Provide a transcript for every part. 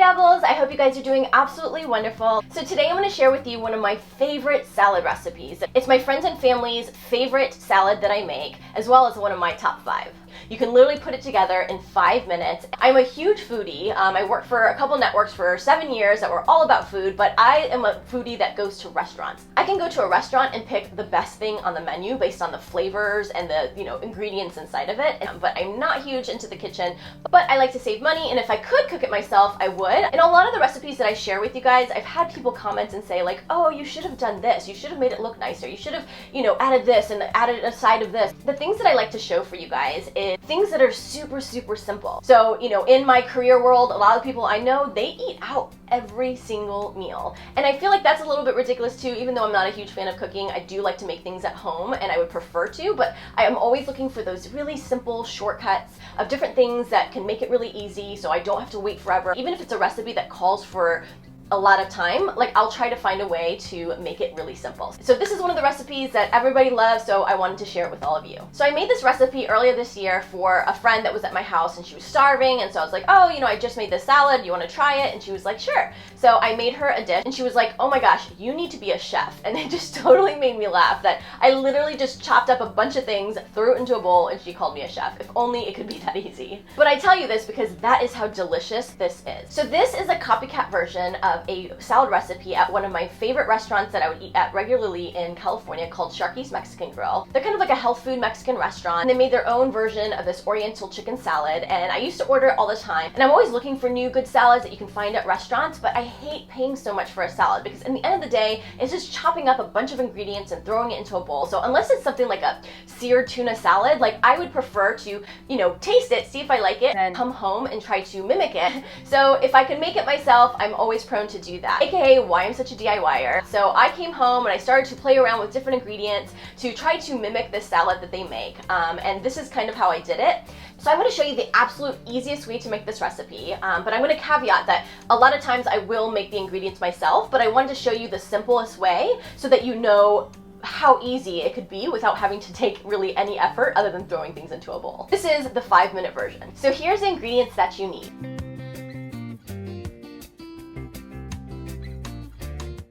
Dabbles, I hope you guys are doing absolutely wonderful. So today I'm going to share with you one of my favorite salad recipes. It's my friends and family's favorite salad that I make, as well as one of my top 5. You can literally put it together in 5 minutes. I'm a huge foodie. I worked for a couple networks for 7 years that were all about food, but I am a foodie that goes to restaurants. I can go to a restaurant and pick the best thing on the menu based on the flavors and the ingredients inside of it, but I'm not huge into the kitchen, but I like to save money, and if I could cook it myself, I would. And a lot of the recipes that I share with you guys, I've had people comment and say like, oh, you should have done this, you should have made it look nicer, you should have, added this and added a side of this. The things that I like to show for you guys is things that are super simple. So, in my career world, a lot of people I know, they eat out every single meal. And I feel like that's a little bit ridiculous too, even though I'm not a huge fan of cooking. I do like to make things at home and I would prefer to, but I am always looking for those really simple shortcuts of different things that can make it really easy so I don't have to wait forever. Even if it's a recipe that calls for a lot of time, like I'll try to find a way to make it really simple. So this is one of the recipes that everybody loves, so I wanted to share it with all of you. So I made this recipe earlier this year for a friend that was at my house and she was starving, and so I was like, oh, I just made this salad, you want to try it? And she was like, sure. So I made her a dish and she was like, oh my gosh, you need to be a chef. And it just totally made me laugh that I literally just chopped up a bunch of things, threw it into a bowl, and she called me a chef. If only it could be that easy. But I tell you this because that is how delicious this is. So this is a copycat version of a salad recipe at one of my favorite restaurants that I would eat at regularly in California called Sharky's Mexican Grill. They're kind of like a health food Mexican restaurant, and they made their own version of this Oriental chicken salad, and I used to order it all the time. And I'm always looking for new good salads that you can find at restaurants, but I hate paying so much for a salad because in the end of the day, it's just chopping up a bunch of ingredients and throwing it into a bowl. So unless it's something like a seared tuna salad, like I would prefer to, taste it, see if I like it, and come home and try to mimic it. So if I can make it myself, I'm always prone to do that. AKA why I'm such a DIYer. So I came home and I started to play around with different ingredients to try to mimic this salad that they make. And this is kind of how I did it. So I'm going to show you the absolute easiest way to make this recipe, but I'm going to caveat that a lot of times I will make the ingredients myself, but I wanted to show you the simplest way so that you know how easy it could be without having to take really any effort other than throwing things into a bowl. This is the 5-minute version. So here's the ingredients that you need.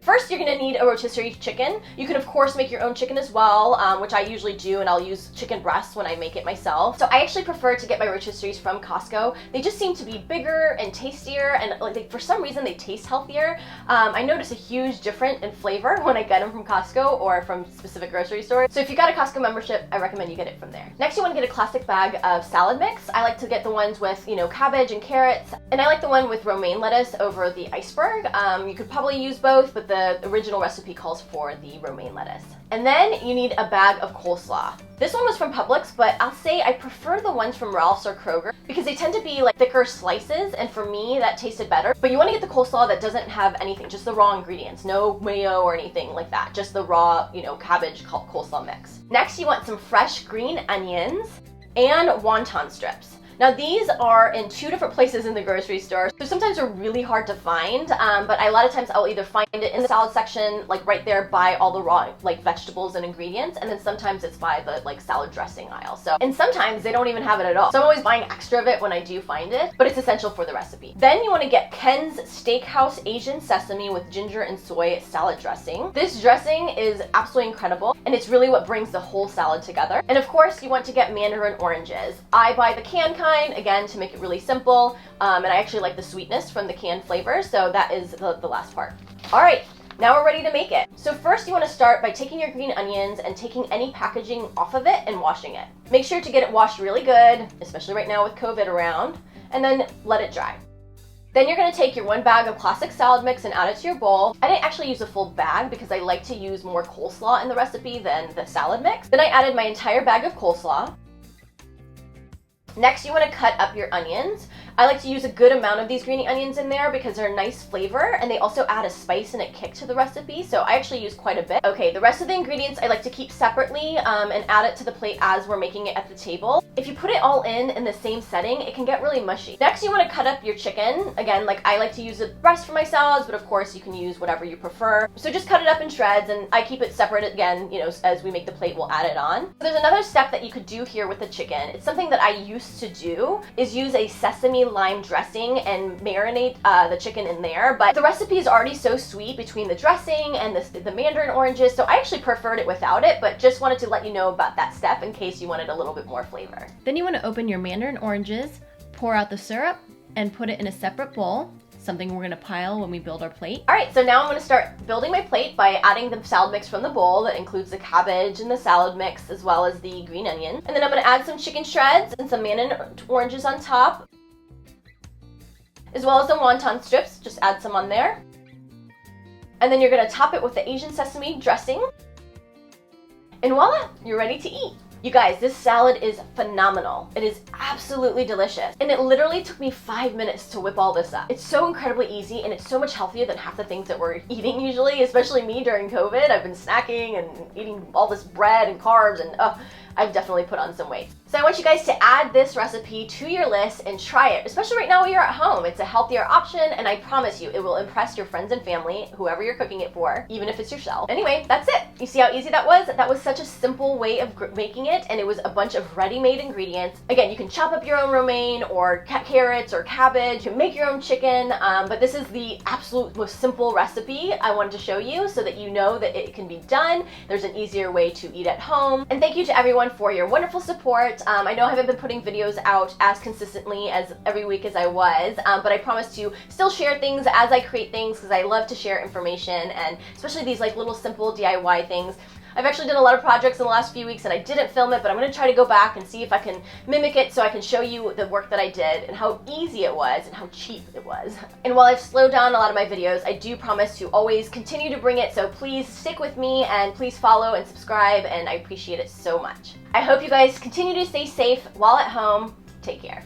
First, you're going to need a rotisserie chicken. You can, of course, make your own chicken as well, which I usually do, and I'll use chicken breasts when I make it myself. So I actually prefer to get my rotisseries from Costco. They just seem to be bigger and tastier, and for some reason they taste healthier. I notice a huge difference in flavor when I get them from Costco or from specific grocery stores. So if you got a Costco membership, I recommend you get it from there. Next, you want to get a classic bag of salad mix. I like to get the ones with, cabbage and carrots, and I like the one with romaine lettuce over the iceberg. You could probably use both, but the original recipe calls for the romaine lettuce. And then you need a bag of coleslaw. This one was from Publix, but I'll say I prefer the ones from Ralph's or Kroger because they tend to be like thicker slices, and for me that tasted better. But you want to get the coleslaw that doesn't have anything, just the raw ingredients, no mayo or anything like that, just the raw, cabbage coleslaw mix. Next, you want some fresh green onions and wonton strips. Now these are in 2 different places in the grocery store, so sometimes they're really hard to find, but a lot of times I'll either find it in the salad section, like right there by all the raw vegetables and ingredients, and then sometimes it's by the salad dressing aisle. And sometimes they don't even have it at all. So I'm always buying extra of it when I do find it, but it's essential for the recipe. Then you want to get Ken's Steakhouse Asian Sesame with ginger and soy salad dressing. This dressing is absolutely incredible, and it's really what brings the whole salad together. And of course, you want to get mandarin oranges. I buy the canned kind, again, to make it really simple, and I actually like the sweetness from the canned flavor, so that is the last part. All right, now we're ready to make it. So first you want to start by taking your green onions and taking any packaging off of it and washing it. Make sure to get it washed really good, especially right now with COVID around, and then let it dry. Then you're going to take your 1 bag of classic salad mix and add it to your bowl. I didn't actually use a full bag because I like to use more coleslaw in the recipe than the salad mix. Then I added my entire bag of coleslaw. Next, you want to cut up your onions. I like to use a good amount of these greeny onions in there because they're a nice flavor and they also add a spice and a kick to the recipe, so I actually use quite a bit. Okay, the rest of the ingredients I like to keep separately and add it to the plate as we're making it at the table. If you put it all in the same setting, it can get really mushy. Next, you want to cut up your chicken. Again, I like to use a breast for my salads, but of course you can use whatever you prefer. So just cut it up in shreds, and I keep it separate again, as we make the plate, we'll add it on. There's another step that you could do here with the chicken. It's something that I used to do, is use a sesame lime dressing and marinate the chicken in there, but the recipe is already so sweet between the dressing and the mandarin oranges, so I actually preferred it without it, but just wanted to let you know about that step in case you wanted a little bit more flavor. Then you want to open your mandarin oranges, pour out the syrup, and put it in a separate bowl, something we're gonna pile when we build our plate. All right, so now I'm gonna start building my plate by adding the salad mix from the bowl that includes the cabbage and the salad mix as well as the green onion. And then I'm gonna add some chicken shreds and some mandarin oranges on top, as well as the wonton strips, just add some on there. And then you're gonna top it with the Asian sesame dressing. And voila, you're ready to eat. You guys, this salad is phenomenal. It is absolutely delicious. And it literally took me 5 minutes to whip all this up. It's so incredibly easy and it's so much healthier than half the things that we're eating usually, especially me during COVID. I've been snacking and eating all this bread and carbs and I've definitely put on some weight. So I want you guys to add this recipe to your list and try it, especially right now while you're at home. It's a healthier option and I promise you it will impress your friends and family, whoever you're cooking it for, even if it's yourself. Anyway, that's it. You see how easy that was? That was such a simple way of making it, and it was a bunch of ready-made ingredients. Again, you can chop up your own romaine or carrots or cabbage, you can make your own chicken, but this is the absolute most simple recipe I wanted to show you so that you know that it can be done. There's an easier way to eat at home. And thank you to everyone for your wonderful support. I know I haven't been putting videos out as consistently as every week as I was, but I promise to still share things as I create things because I love to share information, and especially these like little simple DIY things. I've actually done a lot of projects in the last few weeks and I didn't film it, but I'm going to try to go back and see if I can mimic it so I can show you the work that I did and how easy it was and how cheap it was. And while I've slowed down a lot of my videos, I do promise to always continue to bring it, so please stick with me and please follow and subscribe, and I appreciate it so much. I hope you guys continue to stay safe while at home. Take care.